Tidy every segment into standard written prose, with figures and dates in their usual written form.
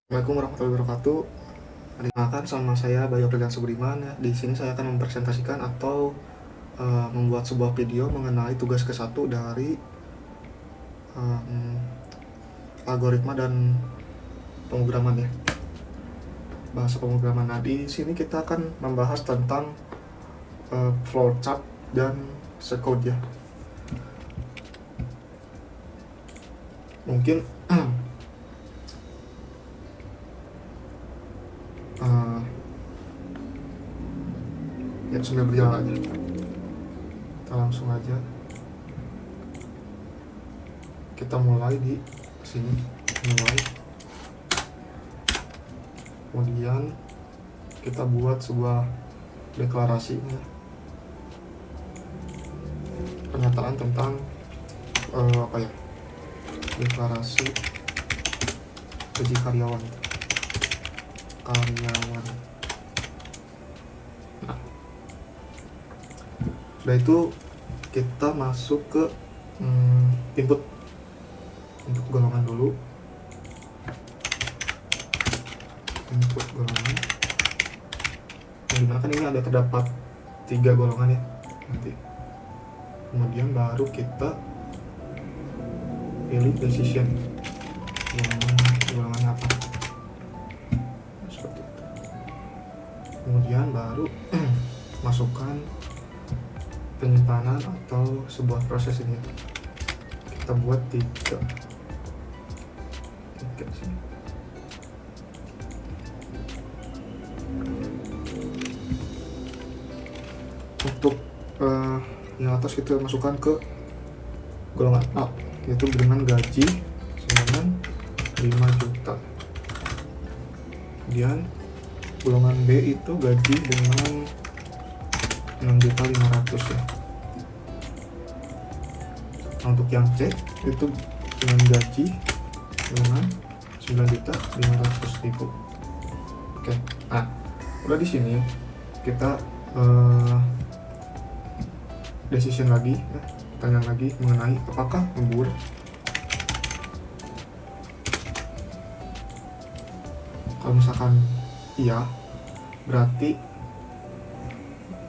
Assalamualaikum warahmatullahi wabarakatuh. Perkenalkan, sama saya Bayu Aprilian Subriman. Di sini saya akan mempresentasikan atau membuat sebuah video mengenai tugas ke-1 dari algoritma dan pemrograman ya. Bahasa pemrograman. Nah, di sini kita akan membahas tentang flowchart dan shortcode ya. Mungkin ya sambil berjalan aja. Kita langsung aja. Kita mulai di sini, mulai. Kemudian kita buat sebuah deklarasi ya. Pernyataan tentang deklarasi gaji karyawan. Nah, sudah itu kita masuk ke input golongan dulu. Input golongan, yang dimana kan ini ada terdapat 3 golongan ya nanti. Kemudian baru kita pilih decision, golongannya apa, seperti itu. Kemudian baru masukkan penyimpanan atau sebuah proses ini. Kita buat 3 sini. Untuk yang atas kita masukkan ke golongan A, yaitu dengan gaji dengan 5 juta. Kemudian golongan B itu gaji dengan 6.500.000 ya. Nah, untuk yang C itu dengan gaji dengan 9.500.000. Oke. Nah, udah di sini kita decision lagi ya, pertanyaan lagi mengenai apakah lembur. Kalau misalkan iya, berarti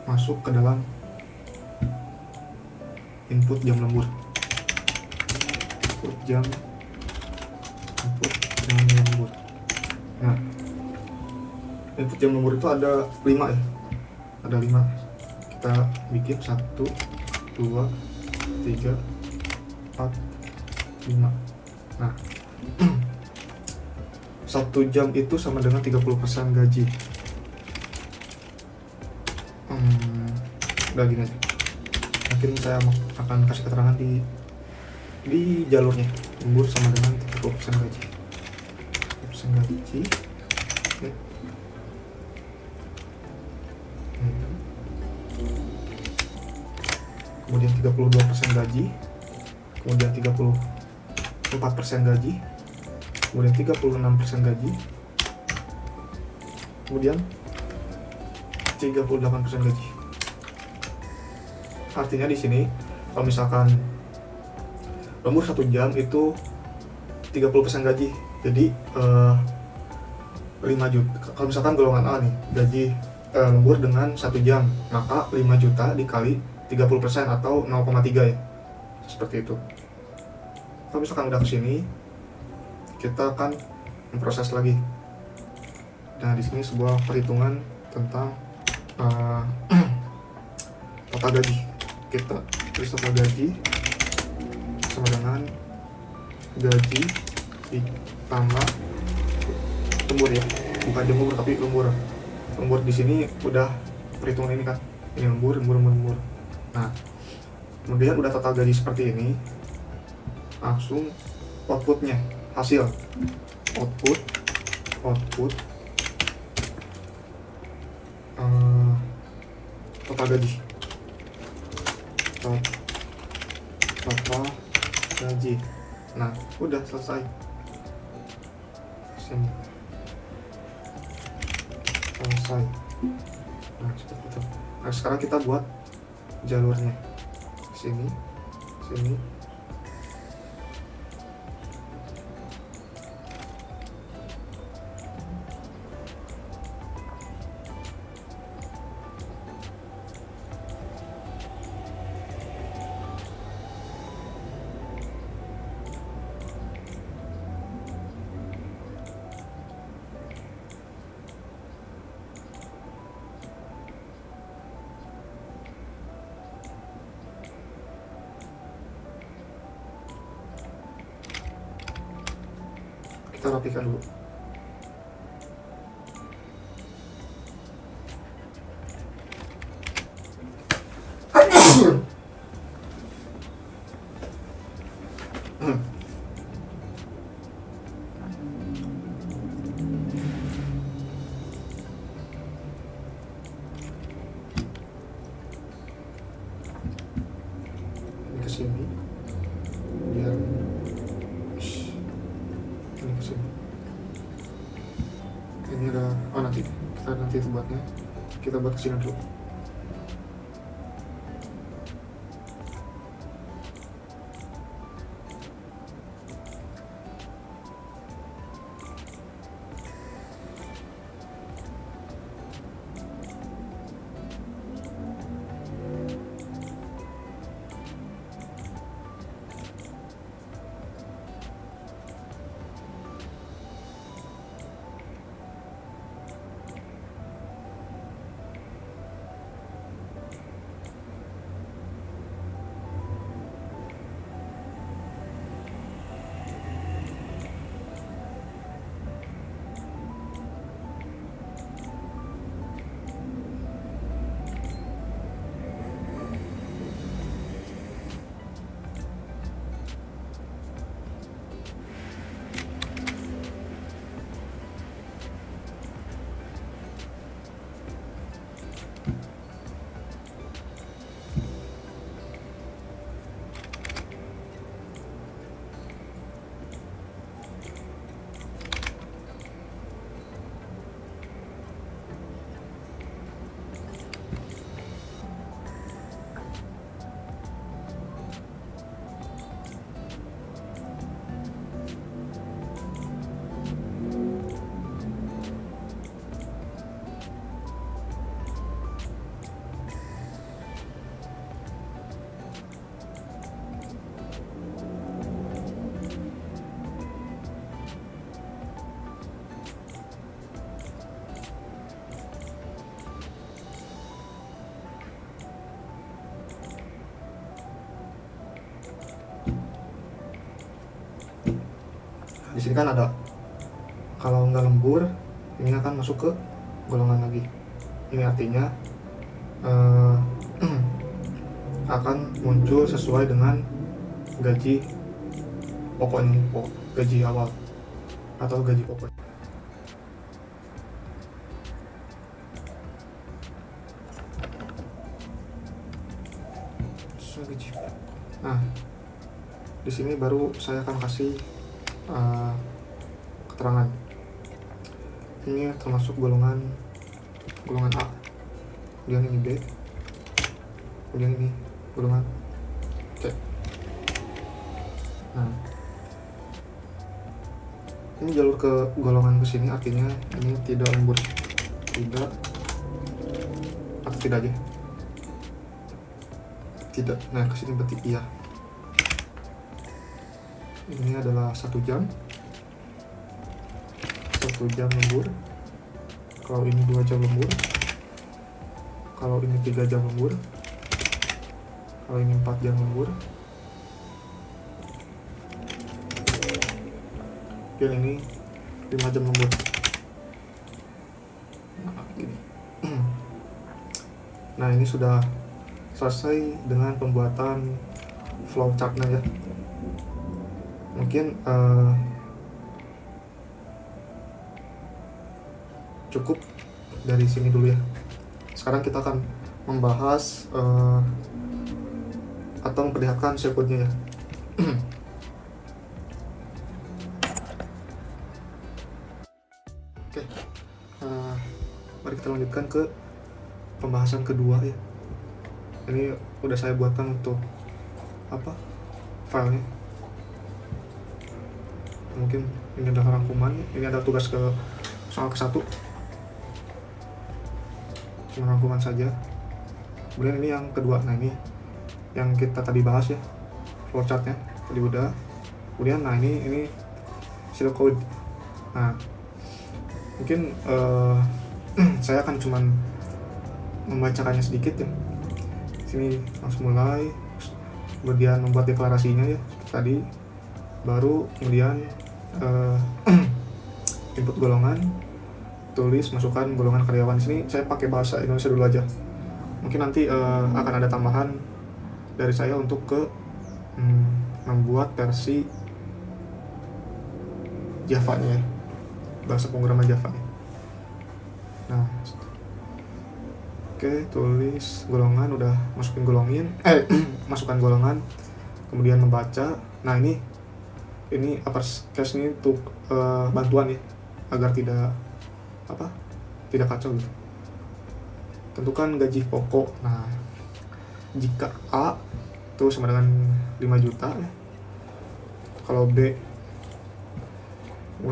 masuk ke dalam input jam lembur. Input jam lembur. Nah, input jam lembur itu ada 5 ya. Ada 5. Kita bikin 1, 2, 3, 4, 5. Nah, 1 jam itu sama dengan 30% gaji. Udah gini aja. Mungkin saya akan kasih keterangan di jalurnya. Lembur sama dengan 30% gaji. 30% gaji. Oke. Kemudian 32% gaji, kemudian 34% gaji, kemudian 36% gaji, kemudian 38% gaji. Artinya di sini kalau misalkan lembur 1 jam itu 30% gaji. Jadi 5 juta. Kalau misalkan golongan A nih, gaji lembur dengan 1 jam, maka 5 juta dikali 30% atau 0,3 ya. Seperti itu. Kalau misalkan udah kesini, kita akan memproses lagi. Nah, di sini sebuah perhitungan tentang total gaji. Kita tulis total gaji sama dengan gaji ditambah lembur ya. Bukan lembur tapi lembur. Lembur di sini udah perhitungan ini kan. Ini lembur. Nah, kemudian udah total gaji seperti ini, langsung outputnya, hasil output total gaji, total gaji. Nah, udah selesai. Sini selesai. Nah, seperti itu. Nah, sekarang kita buat jalurnya. Sini. kita rapikan dulu. Ke sini biar ini ke sini. Ini ada nanti itu buatnya kita buat ke sini dulu. Di sini kan ada, kalau nggak lembur ini akan masuk ke golongan lagi. Ini artinya akan muncul sesuai dengan gaji pokoknya, gaji awal atau gaji pokok. Nah, di sini baru saya akan kasih keterangan. Ini termasuk golongan A, kemudian ini B, kemudian ini golongan C. Nah, ini jalur ke golongan ke sini artinya ini tidak lembur, tidak atau tidak aja, tidak. Nah, ke sini berarti iya. Ini adalah 1 jam lembur. Kalau ini 2 jam lembur. Kalau ini 3 jam lembur. Kalau ini 4 jam lembur. Dan ini 5 jam lembur. Nah, gini. Nah, ini sudah selesai dengan pembuatan flowchartnya ya. Mungkin cukup dari sini dulu ya. Sekarang kita akan membahas atau memperlihatkan sirkuitnya ya. Oke, mari kita lanjutkan ke pembahasan kedua ya. Ini udah saya buatkan untuk filenya. Mungkin ini adalah rangkuman, ini ada tugas ke soal ke-1, cuma rangkuman saja. Kemudian ini yang kedua, nah ini yang kita tadi bahas ya, flowchartnya tadi udah. Kemudian nah ini silk code. Nah, mungkin saya akan cuman membacakannya sedikit ya. Sini langsung mulai, kemudian membuat deklarasinya ya tadi, baru kemudian input golongan, tulis, masukkan golongan karyawan. Di sini saya pakai bahasa Indonesia dulu aja. Mungkin nanti akan ada tambahan dari saya untuk membuat versi Java-nya ya, bahasa pemrograman Java. Nah, oke, tulis golongan, udah masukkan golongan, kemudian membaca. Nah, ini upper case ini untuk bantuan ya, agar tidak kacau gitu. Tentukan gaji pokok. Nah, jika A itu sama dengan 5 juta ya.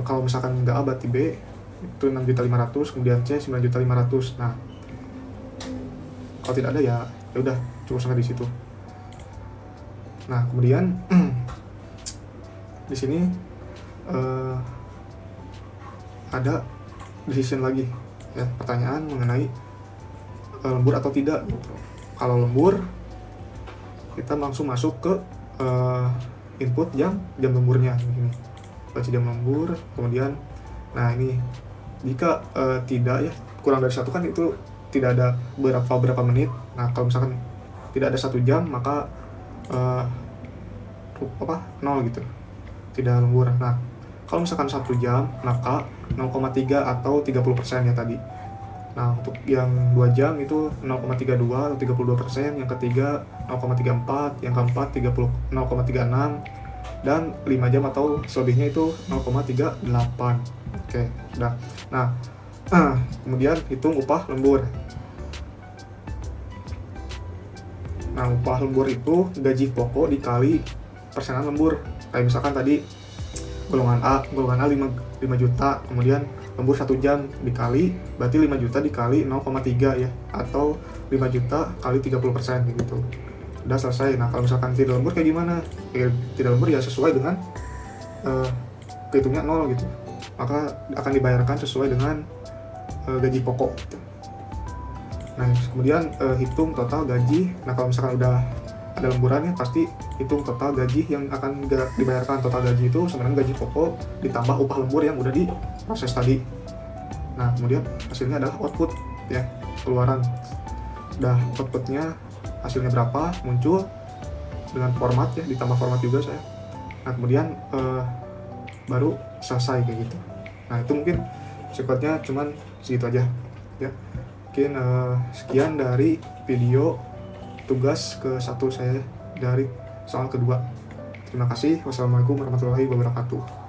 Kalau misalkan nggak A berarti B itu 6.500.000, kemudian C 9.500.000. Nah, kalau tidak ada ya udah cukup sampai di situ. Nah, kemudian di sini ada decision lagi ya, pertanyaan mengenai lembur atau tidak gitu. Kalau lembur, kita langsung masuk ke input jam lemburnya ini, baca jam lembur. Kemudian nah ini jika tidak ya, kurang dari 1 kan itu tidak ada berapa menit. Nah, kalau misalkan tidak ada 1 jam maka 0 gitu, tidak lembur. Nah, kalau misalkan 1 jam maka 0,3 atau 30% ya tadi. Nah, untuk yang 2 jam itu 0,32 atau 32%, yang ketiga 0,34, yang keempat 0,36, dan 5 jam atau selebihnya itu 0,38. Oke, sudah. Nah, kemudian hitung upah lembur. Nah, upah lembur itu gaji pokok dikali persenan lembur. Kayak misalkan tadi golongan A 5 juta, kemudian lembur 1 jam dikali, berarti 5 juta dikali 0,3 ya, atau 5 juta kali 30% gitu. Udah selesai. Nah, kalau misalkan tidak lembur kayak gimana? Tidak lembur ya sesuai dengan kehitungnya 0 gitu, maka akan dibayarkan sesuai dengan gaji pokok gitu. Nah, kemudian hitung total gaji. Nah, kalau misalkan udah ada lemburannya, pasti hitung total gaji yang akan dibayarkan. Total gaji itu sebenarnya gaji pokok ditambah upah lembur yang udah diproses tadi. Nah, kemudian hasilnya adalah output ya, keluaran. Udah outputnya hasilnya berapa, muncul dengan format ya, ditambah format juga saya. Nah, kemudian baru selesai kayak gitu. Nah, itu mungkin secukupnya cuman segitu aja ya. Mungkin sekian dari video tugas ke-1 saya dari soal kedua. Terima kasih. Wassalamualaikum warahmatullahi wabarakatuh.